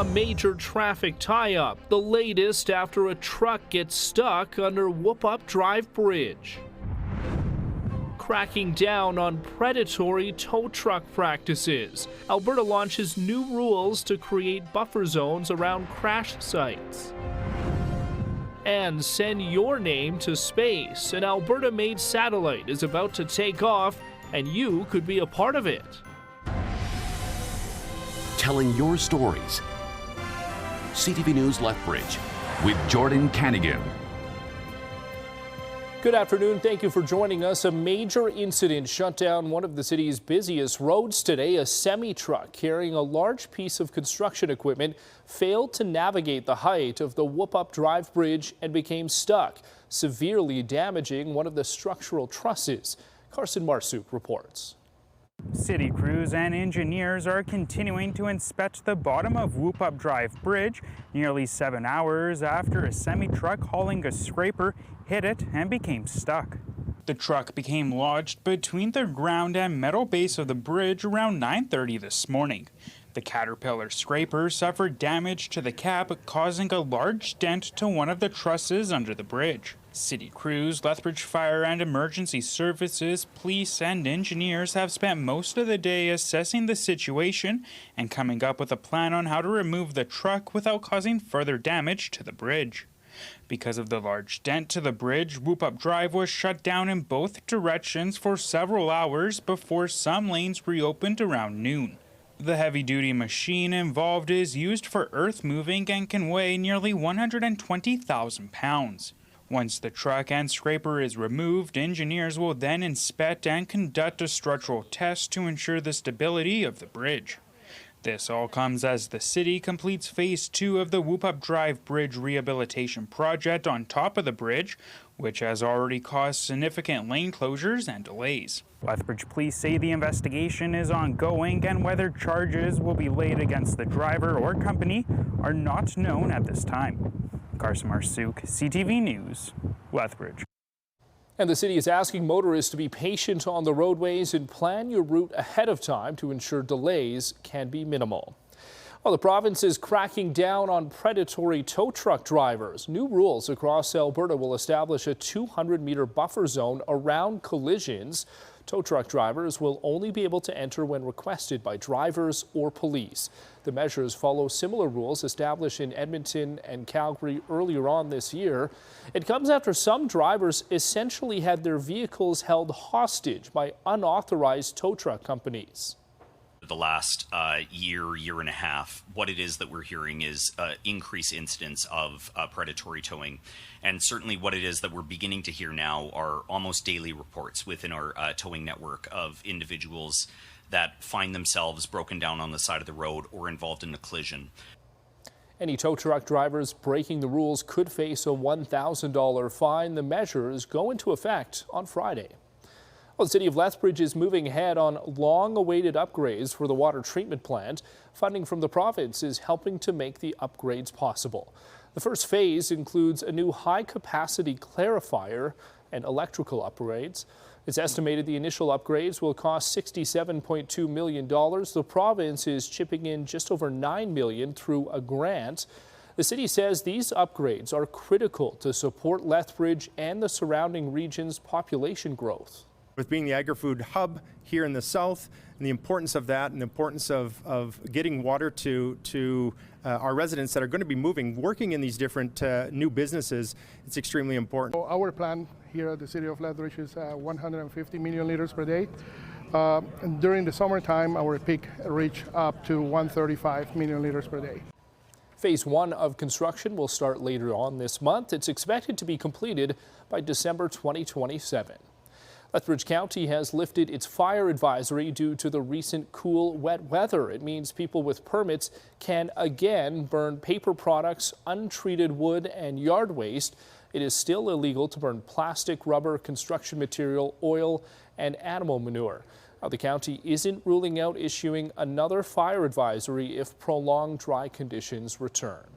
A major traffic tie-up, the latest after a truck gets stuck under Whoop-Up Drive Bridge. Cracking down on predatory tow truck practices. Alberta launches new rules to create buffer zones around crash sites. And send your name to space. An Alberta-made satellite is about to take off, and you could be a part of it. Telling your stories. CTV News Lethbridge with Jordan Canigan. Good afternoon. Thank you for joining us. A major incident shut down one of the city's busiest roads today. A semi-truck carrying a large piece of construction equipment failed to navigate the height of the Whoop-Up Drive Bridge and became stuck, severely damaging one of the structural trusses. Carson Marsuk reports. City crews and engineers are continuing to inspect the bottom of Whoop-Up Drive Bridge nearly 7 hours after a semi-truck hauling a scraper hit it and became stuck. The truck became lodged between the ground and metal base of the bridge around 9:30 this morning. The Caterpillar scraper suffered damage to the cab, causing a large dent to one of the trusses under the bridge. City crews, Lethbridge Fire and Emergency Services, police and engineers have spent most of the day assessing the situation and coming up with a plan on how to remove the truck without causing further damage to the bridge. Because of the large dent to the bridge, Whoop-Up Drive was shut down in both directions for several hours before some lanes reopened around noon. The heavy-duty machine involved is used for earth moving and can weigh nearly 120,000 pounds. Once the truck and scraper is removed, engineers will then inspect and conduct a structural test to ensure the stability of the bridge. This all comes as the city completes Phase 2 of the Whoop-Up Drive Bridge rehabilitation project on top of the bridge, which has already caused significant lane closures and delays. Lethbridge police say the investigation is ongoing and whether charges will be laid against the driver or company are not known at this time. Carson Marsuk, CTV News, Lethbridge. And the city is asking motorists to be patient on the roadways and plan your route ahead of time to ensure delays can be minimal. Well, the province is cracking down on predatory tow truck drivers. New rules across Alberta will establish a 200-meter buffer zone around collisions. Tow truck drivers will only be able to enter when requested by drivers or police. The measures follow similar rules established in Edmonton and Calgary earlier on this year. It comes after some drivers essentially had their vehicles held hostage by unauthorized tow truck companies. The last year and a half, what it is that we're hearing is increased incidents of predatory towing. And certainly what it is that we're beginning to hear now are almost daily reports within our towing network of individuals that find themselves broken down on the side of the road or involved in a collision. Any tow truck drivers breaking the rules could face a $1,000 fine. The measures go into effect on Friday. Well, the city of Lethbridge is moving ahead on long-awaited upgrades for the water treatment plant. Funding from the province is helping to make the upgrades possible. The first phase includes a new high-capacity clarifier and electrical upgrades. It's estimated the initial upgrades will cost $67.2 million. The province is chipping in just over $9 million through a grant. The city says these upgrades are critical to support Lethbridge and the surrounding region's population growth. With being the agri-food hub here in the south, and the importance of that, and the importance of getting water to our residents that are going to be working in these different new businesses, it's extremely important. Our plan here at the city of Lethbridge is 150 million liters per day. And during the summertime, our peak reach up to 135 million liters per day. Phase 1 of construction will start later on this month. It's expected to be completed by December 2027. Lethbridge County has lifted its fire advisory due to the recent cool, wet weather. It means people with permits can again burn paper products, untreated wood, and yard waste. It is still illegal to burn plastic, rubber, construction material, oil, and animal manure. Now, the county isn't ruling out issuing another fire advisory if prolonged dry conditions return.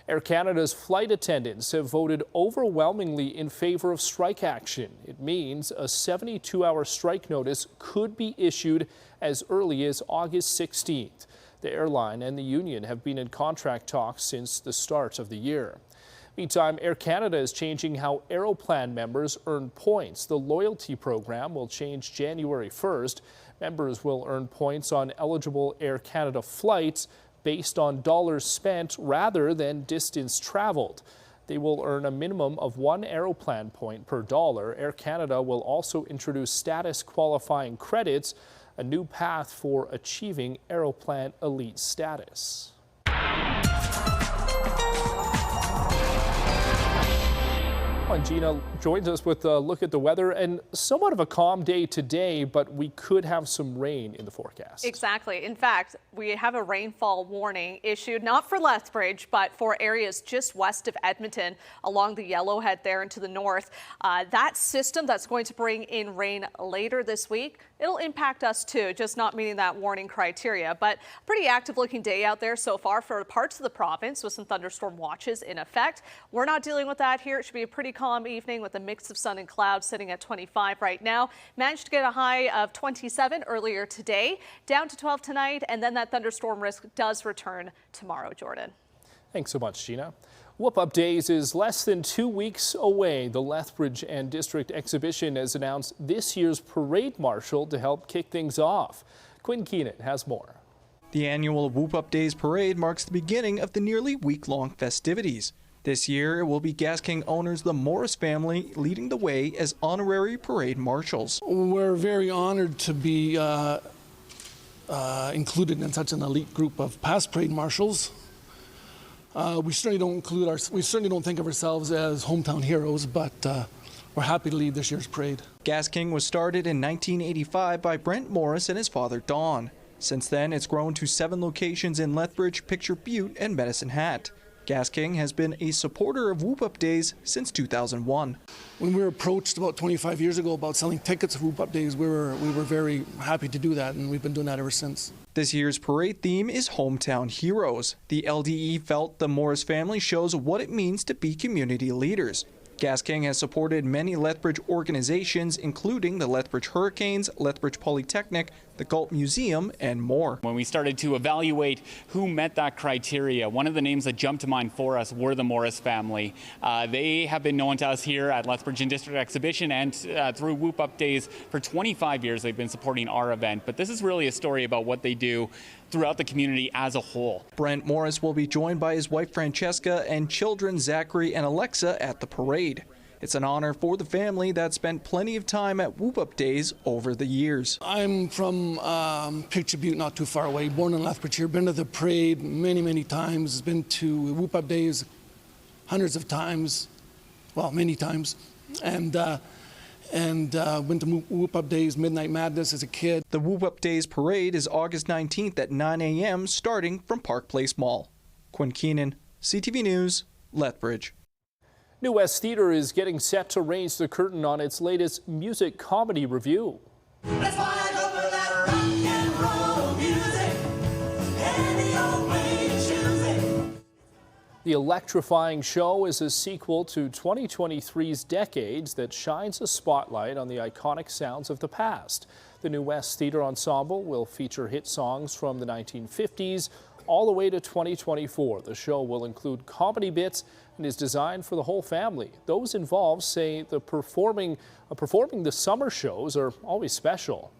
Air Canada's flight attendants have voted overwhelmingly in favor of strike action. It means a 72-hour strike notice could be issued as early as August 16th. The airline and the union have been in contract talks since the start of the year. Meantime, Air Canada is changing how Aeroplan members earn points. The loyalty program will change January 1st. Members will earn points on eligible Air Canada flights based on dollars spent rather than distance traveled. They will earn a minimum of 1 Aeroplan point per dollar. Air Canada will also introduce status qualifying credits, a new path for achieving Aeroplan elite status. And Gina joins us with a look at the weather, and somewhat of a calm day today, but we could have some rain in the forecast. Exactly. In fact, we have a rainfall warning issued not for Lethbridge, but for areas just west of Edmonton along the Yellowhead there and to the north. That system that's going to bring in rain later this week, it'll impact us too, just not meeting that warning criteria. But pretty active looking day out there so far for parts of the province with some thunderstorm watches in effect. We're not dealing with that here. It should be a pretty calm evening with a mix of sun and clouds sitting at 25 right now. Managed to get a high of 27 earlier today, down to 12 tonight, and then that thunderstorm risk does return tomorrow, Jordan. Thanks so much, Gina. Whoop Up Days is less than 2 weeks away. The Lethbridge and District Exhibition has announced this year's parade marshal to help kick things off. Quinn Keenan has more. The annual Whoop Up Days parade marks the beginning of the nearly week-long festivities. This year, it will be Gas King owners the Morris family leading the way as honorary parade marshals. We're very honored to be included in such an elite group of past parade marshals. We certainly don't think of ourselves as hometown heroes, but we're happy to lead this year's parade. Gas King was started in 1985 by Brent Morris and his father Don. Since then, it's grown to 7 locations in Lethbridge, Picture Butte, and Medicine Hat. Gas King has been a supporter of Whoop Up Days since 2001. When we were approached about 25 years ago about selling tickets for Whoop Up Days, we were very happy to do that, and we've been doing that ever since. This year's parade theme is Hometown Heroes. The LDE felt the Morris family shows what it means to be community leaders. Gas King has supported many Lethbridge organizations, including the Lethbridge Hurricanes, Lethbridge Polytechnic, the Galt Museum, and more. When we started to evaluate who met that criteria, one of the names that jumped to mind for us were the Morris family. They have been known to us here at Lethbridge and District Exhibition and through Whoop Up Days for 25 years. They've been supporting our event, but this is really a story about what they do throughout the community as a whole. Brent Morris will be joined by his wife Francesca and children Zachary and Alexa at the parade. It's an honor for the family that spent plenty of time at Whoop Up Days over the years. I'm from Picture Butte, not too far away, born in Lethbridge here, been to the parade many times, been to Whoop Up Days hundreds of times, well, many times, and went to Whoop Up Days, Midnight Madness as a kid. The Whoop Up Days parade is August 19th at 9 a.m. starting from Park Place Mall. Quinn Keenan, CTV News, Lethbridge. New West Theatre is getting set to raise the curtain on its latest music comedy review. That's why I go for that rock and roll music, any old way you choose it. The electrifying show is a sequel to 2023's Decades that shines a spotlight on the iconic sounds of the past. The New West Theatre Ensemble will feature hit songs from the 1950s all the way to 2024. The show will include comedy bits and is designed for the whole family. Those involved say the performing the summer shows are always special.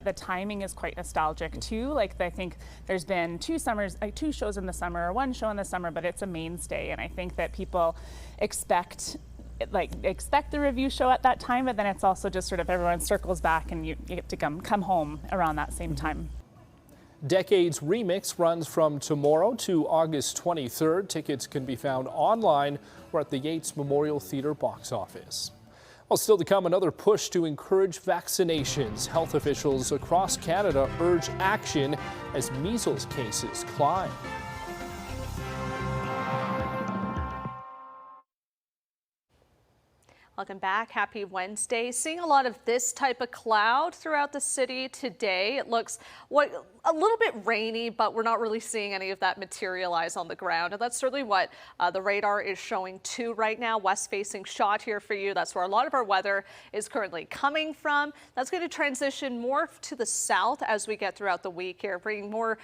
The timing is quite nostalgic too. I think there's been 2 shows in the summer, or 1 show in the summer, but it's a mainstay. And I think that people expect the review show at that time, but then it's also just sort of everyone circles back and you get to come home around that same time. Decades Remix runs from tomorrow to August 23rd. Tickets can be found online or at the Yates Memorial Theatre box office. Well, still to come, another push to encourage vaccinations. Health officials across Canada urge action as measles cases climb. Welcome back. Happy Wednesday. Seeing a lot of this type of cloud throughout the city today. It looks what a little bit rainy, but we're not really seeing any of that materialize on the ground. And that's certainly what the radar is showing too right now. West-facing shot here for you. That's where a lot of our weather is currently coming from. That's going to transition more to the south as we get throughout the week here, bringing more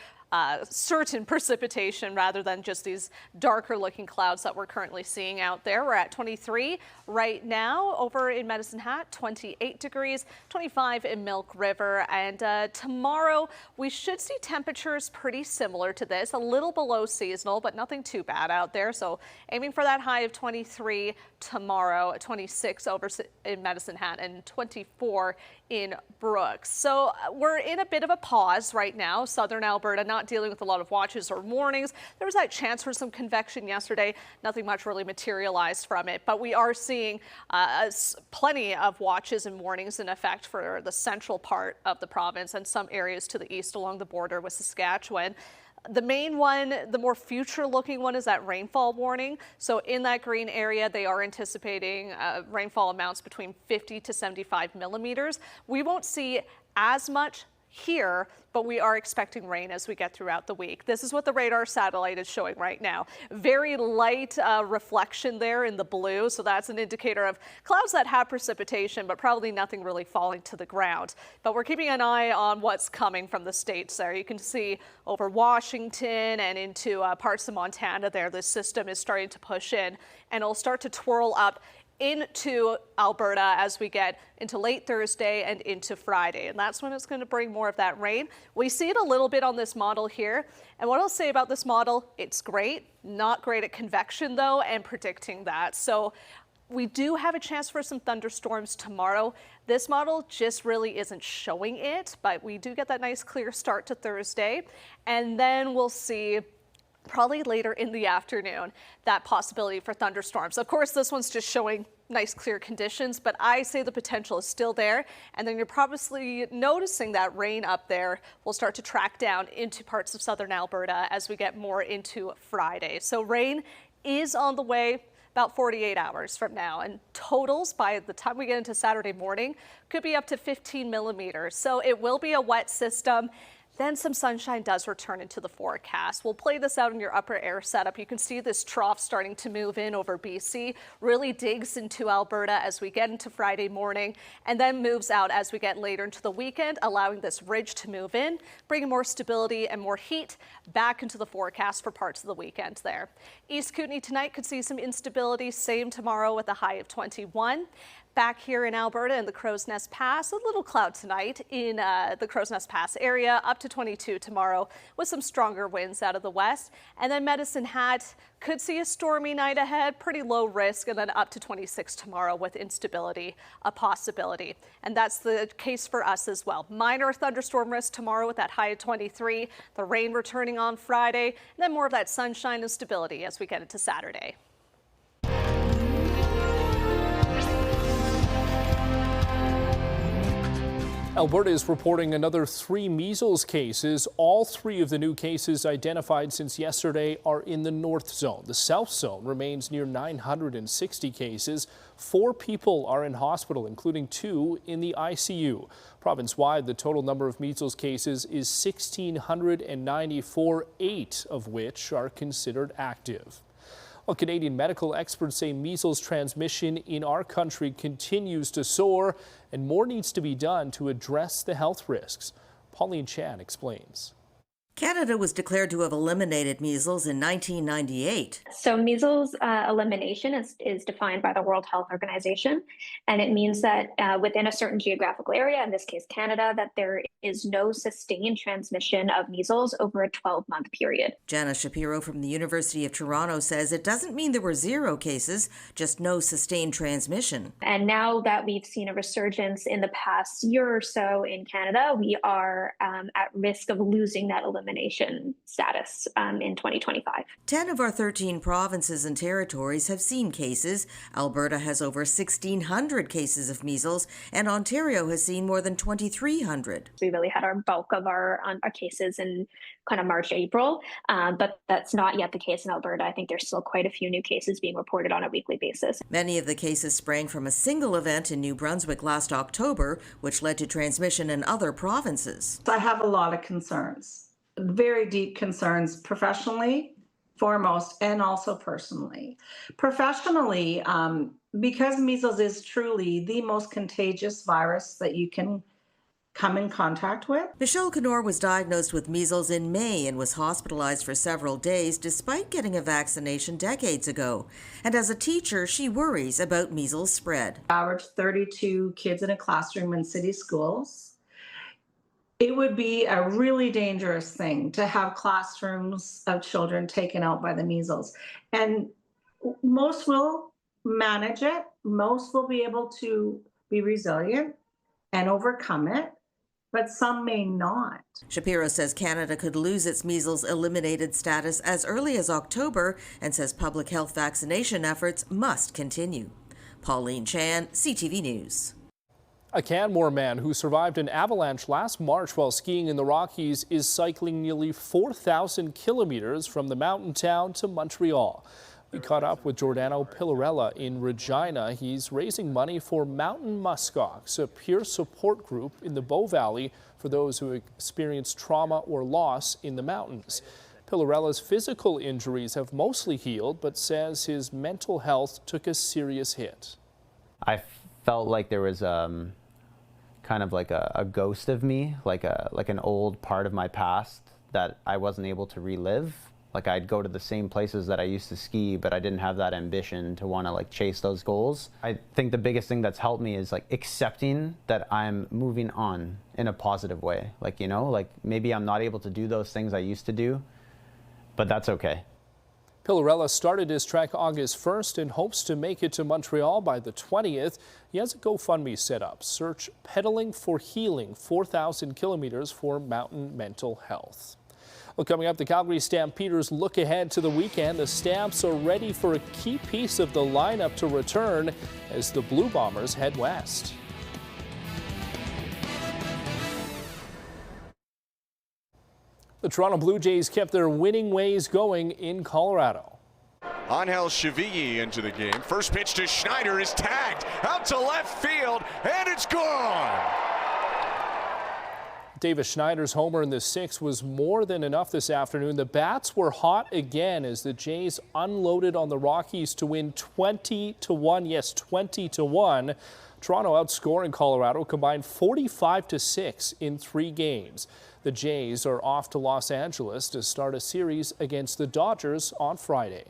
certain precipitation rather than just these darker looking clouds that we're currently seeing out there. We're at 23 right now over in Medicine Hat, 28 degrees, 25 in Milk River. And tomorrow we should see temperatures pretty similar to this, a little below seasonal, but nothing too bad out there. So aiming for that high of 23 tomorrow, 26 over in Medicine Hat and 24 in Brooks. So we're in a bit of a pause right now. Southern Alberta not dealing with a lot of watches or warnings. There was that chance for some convection yesterday. Nothing much really materialized from it, but we are seeing plenty of watches and warnings in effect for the central part of the province and some areas to the east along the border with Saskatchewan. The main one, the more future-looking one, is that rainfall warning. So in that green area, they are anticipating rainfall amounts between 50 to 75 millimeters. We won't see as much here, but we are expecting rain as we get throughout the week. This is what the radar satellite is showing right now. Very light reflection there in the blue, so that's an indicator of clouds that have precipitation, but probably nothing really falling to the ground. But we're keeping an eye on what's coming from the states there. You can see over Washington and into parts of Montana there, this system is starting to push in, and it'll start to twirl up into Alberta as we get into late Thursday and into Friday. And that's when it's going to bring more of that rain. We see it a little bit on this model here. And what I'll say about this model, it's great, not great at convection though, and predicting that. So we do have a chance for some thunderstorms tomorrow. This model just really isn't showing it, but we do get that nice clear start to Thursday. And then we'll see probably later in the afternoon, that possibility for thunderstorms. Of course, this one's just showing nice clear conditions, but I say the potential is still there. And then you're probably noticing that rain up there will start to track down into parts of southern Alberta as we get more into Friday. So rain is on the way about 48 hours from now, and totals by the time we get into Saturday morning could be up to 15 millimeters. So it will be a wet system. Then some sunshine does return into the forecast. We'll play this out in your upper air setup. You can see this trough starting to move in over BC, really digs into Alberta as we get into Friday morning, and then moves out as we get later into the weekend, allowing this ridge to move in, bringing more stability and more heat back into the forecast for parts of the weekend there. East Kootenay tonight could see some instability, same tomorrow with a high of 21. Back here in Alberta in the Crow's Nest Pass, a little cloud tonight in the Crow's Nest Pass area, up to 22 tomorrow with some stronger winds out of the west. And then Medicine Hat could see a stormy night ahead, pretty low risk, and then up to 26 tomorrow with instability, a possibility. And that's the case for us as well. Minor thunderstorm risk tomorrow with that high of 23, the rain returning on Friday, and then more of that sunshine and stability as we get into Saturday. Alberta is reporting another 3 measles cases. All 3 of the new cases identified since yesterday are in the north zone. The south zone remains near 960 cases. 4 people are in hospital, including 2 in the ICU. Province-wide, the total number of measles cases is 1,694, 8 of which are considered active. Well, Canadian medical experts say measles transmission in our country continues to soar, and more needs to be done to address the health risks. Pauline Chan explains. Canada was declared to have eliminated measles in 1998. So measles elimination is defined by the World Health Organization, and it means that within a certain geographical area, in this case Canada, that there is no sustained transmission of measles over a 12-month period. Jana Shapiro from the University of Toronto says it doesn't mean there were 0 cases, just no sustained transmission. And now that we've seen a resurgence in the past year or so in Canada, we are at risk of losing that elimination elimination status in 2025. 10 of our 13 provinces and territories have seen cases. Alberta has over 1,600 cases of measles, and Ontario has seen more than 2,300. We really had our bulk of our cases in kind of March, April, but that's not yet the case in Alberta. I think there's still quite a few new cases being reported on a weekly basis. Many of the cases sprang from a single event in New Brunswick last October, which led to transmission in other provinces. I have a lot of concerns, very deep concerns, professionally, foremost, and also personally. Professionally, because measles is truly the most contagious virus that you can come in contact with. Michelle Knorr was diagnosed with measles in May and was hospitalized for several days despite getting a vaccination decades ago. And as a teacher, she worries about measles spread. Average 32 kids in a classroom in city schools. It would be a really dangerous thing to have classrooms of children taken out by the measles. And most will manage it. Most will be able to be resilient and overcome it, but some may not. Shapiro says Canada could lose its measles eliminated status as early as October and says public health vaccination efforts must continue. Pauline Chan, CTV News. A Canmore man who survived an avalanche last March while skiing in the Rockies is cycling nearly 4,000 kilometers from the mountain town to Montreal. We caught up with Giordano Pillarella in Regina. He's raising money for Mountain Muskox, a peer support group in the Bow Valley for those who experience trauma or loss in the mountains. Pillarella's physical injuries have mostly healed, but says his mental health took a serious hit. I felt like there was kind of like a ghost of me, like an old part of my past that I wasn't able to relive. Like I'd go to the same places that I used to ski, but I didn't have that ambition to want to like chase those goals. I think the biggest thing that's helped me is like accepting that I'm moving on in a positive way. Like, you know, like maybe I'm not able to do those things I used to do, but that's okay. Pillarella started his trek August 1st and hopes to make it to Montreal by the 20th. He has a GoFundMe set up. Search Pedaling for Healing 4,000 kilometers for mountain mental health. Well, coming up, the Calgary Stampeders look ahead to the weekend. The Stamps are ready for a key piece of the lineup to return as the Blue Bombers head west. The Toronto Blue Jays kept their winning ways going in Colorado. Angel Cheville into the game. First pitch to Schneider is tagged out to left field, and it's gone. Davis Schneider's homer in the sixth was more than enough this afternoon. The bats were hot again as the Jays unloaded on the Rockies to win 20-1. Yes, 20-1. Toronto outscoring Colorado combined 45-6 in 3 games. The Jays are off to Los Angeles to start a series against the Dodgers on Friday.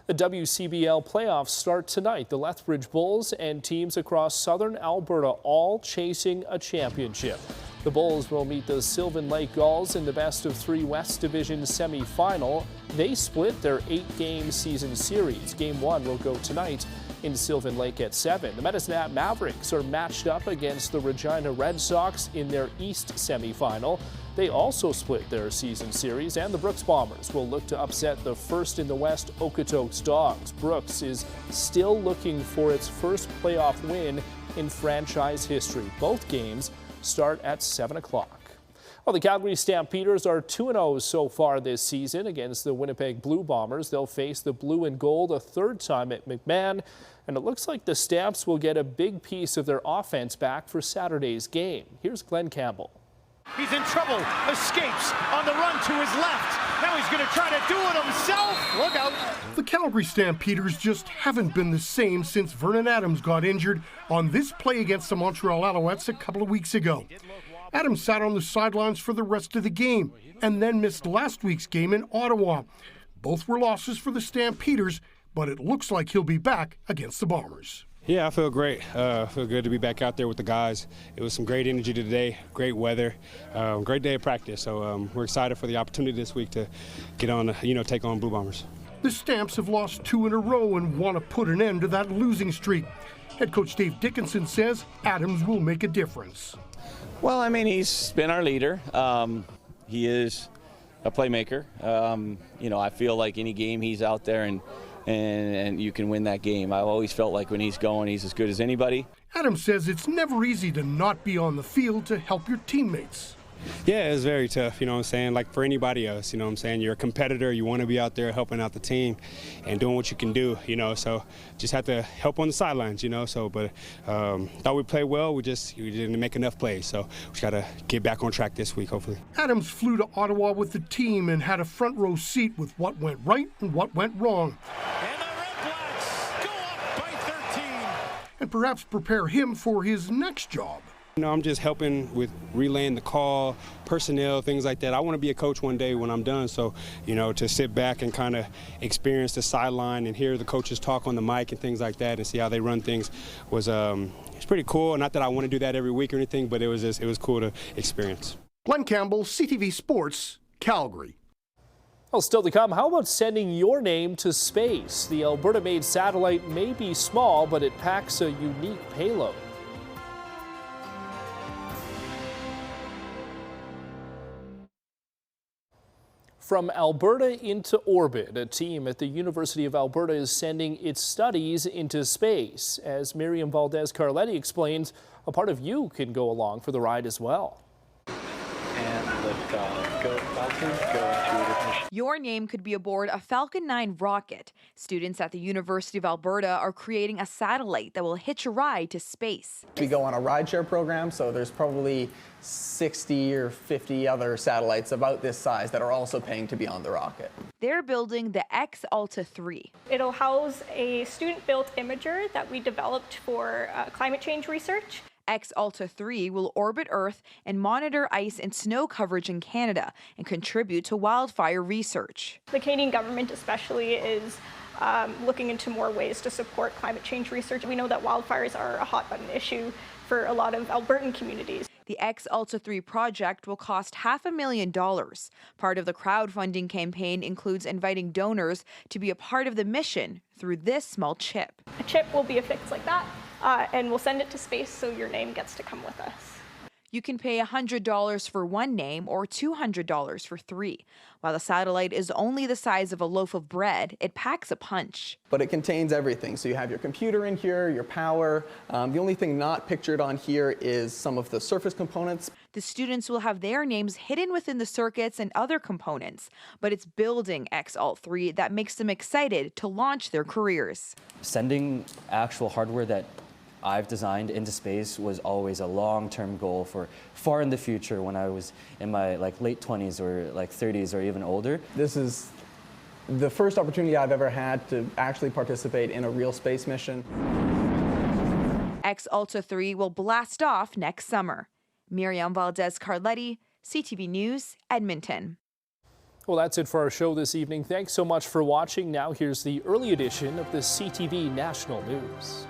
The WCBL playoffs start tonight. The Lethbridge Bulls and teams across southern Alberta all chasing a championship. The Bulls will meet the Sylvan Lake Gulls in the best-of-3 West Division semifinal. They split their 8-game season series. Game 1 will go tonight in Sylvan Lake at 7. The Medicine Hat Mavericks are matched up against the Regina Red Sox in their East semifinal. They also split their season series, and the Brooks Bombers will look to upset the first in the West Okotoks Dogs. Brooks is still looking for its first playoff win in franchise history. Both games start at 7 o'clock. Well, the Calgary Stampeders are 2-0 so far this season against the Winnipeg Blue Bombers. They'll face the Blue and Gold a third time at McMahon, and it looks like the Stamps will get a big piece of their offense back for Saturday's game. Here's Glenn Campbell. He's in trouble, escapes on the run to his left. Now he's going to try to do it himself. Look out. The Calgary Stampeders just haven't been the same since Vernon Adams got injured on this play against the Montreal Alouettes a couple of weeks ago. Adams sat on the sidelines for the rest of the game and then missed last week's game in Ottawa. Both were losses for the Stampeders, but it looks like he'll be back against the Bombers. Yeah, I feel great. I feel good to be back out there with the guys. It was some great energy today, great weather, great day of practice. So we're excited for the opportunity this week to get on, take on Blue Bombers. The Stamps have lost 2 in a row and want to put an end to that losing streak. Head coach Dave Dickinson says Adams will make a difference. Well, I mean, he's been our leader. He is a playmaker. You know, I feel like any game he's out there and you can win that game. I've always felt like when he's going, he's as good as anybody. Adams says it's never easy to not be on the field to help your teammates. Yeah, it's very tough, you know what I'm saying, like for anybody else, you know what I'm saying. You're a competitor, you want to be out there helping out the team and doing what you can do, you know, so just have to help on the sidelines, you know, so, but thought we played well, we didn't make enough plays, so we got to get back on track this week, hopefully. Adams flew to Ottawa with the team and had a front row seat with what went right and what went wrong. And the Red Blacks go up by 13. And perhaps prepare him for his next job. You know, I'm just helping with relaying the call, personnel, things like that. I want to be a coach one day when I'm done. So, you know, to sit back and kind of experience the sideline and hear the coaches talk on the mic and things like that and see how they run things was it's pretty cool. Not that I want to do that every week or anything, but it was cool to experience. Glenn Campbell, CTV Sports, Calgary. Well, still to come, how about sending your name to space? The Alberta-made satellite may be small, but it packs a unique payload. From Alberta into orbit, a team at the University of Alberta is sending its studies into space. As Miriam Valdez-Carletti explains, a part of you can go along for the ride as well. And lift go Falcon, go into ignition. Your name could be aboard a Falcon 9 rocket. Students at the University of Alberta are creating a satellite that will hitch a ride to space. We go on a rideshare program, so there's probably 60 or 50 other satellites about this size that are also paying to be on the rocket. They're building the X Alta 3. It'll house a student-built imager that we developed for climate change research. X Alta 3 will orbit Earth and monitor ice and snow coverage in Canada and contribute to wildfire research. The Canadian government especially is looking into more ways to support climate change research. We know that wildfires are a hot button issue for a lot of Albertan communities. The X Alta 3 project will cost $500,000. Part of the crowdfunding campaign includes inviting donors to be a part of the mission through this small chip. A chip will be affixed like that, and we'll send it to space so your name gets to come with us. You can pay $100 for one name or $200 for 3. While the satellite is only the size of a loaf of bread, it packs a punch. But it contains everything. So you have your computer in here, your power. The only thing not pictured on here is some of the surface components. The students will have their names hidden within the circuits and other components, but it's building X Alt 3 that makes them excited to launch their careers. Sending actual hardware that I've designed into space was always a long-term goal for far in the future when I was in my late 20s or 30s or even older. This is the first opportunity I've ever had to actually participate in a real space mission. X Alta 3 will blast off next summer. Miriam Valdez-Carletti, CTV News, Edmonton. Well, that's it for our show this evening. Thanks so much for watching. Now here's the early edition of the CTV National News.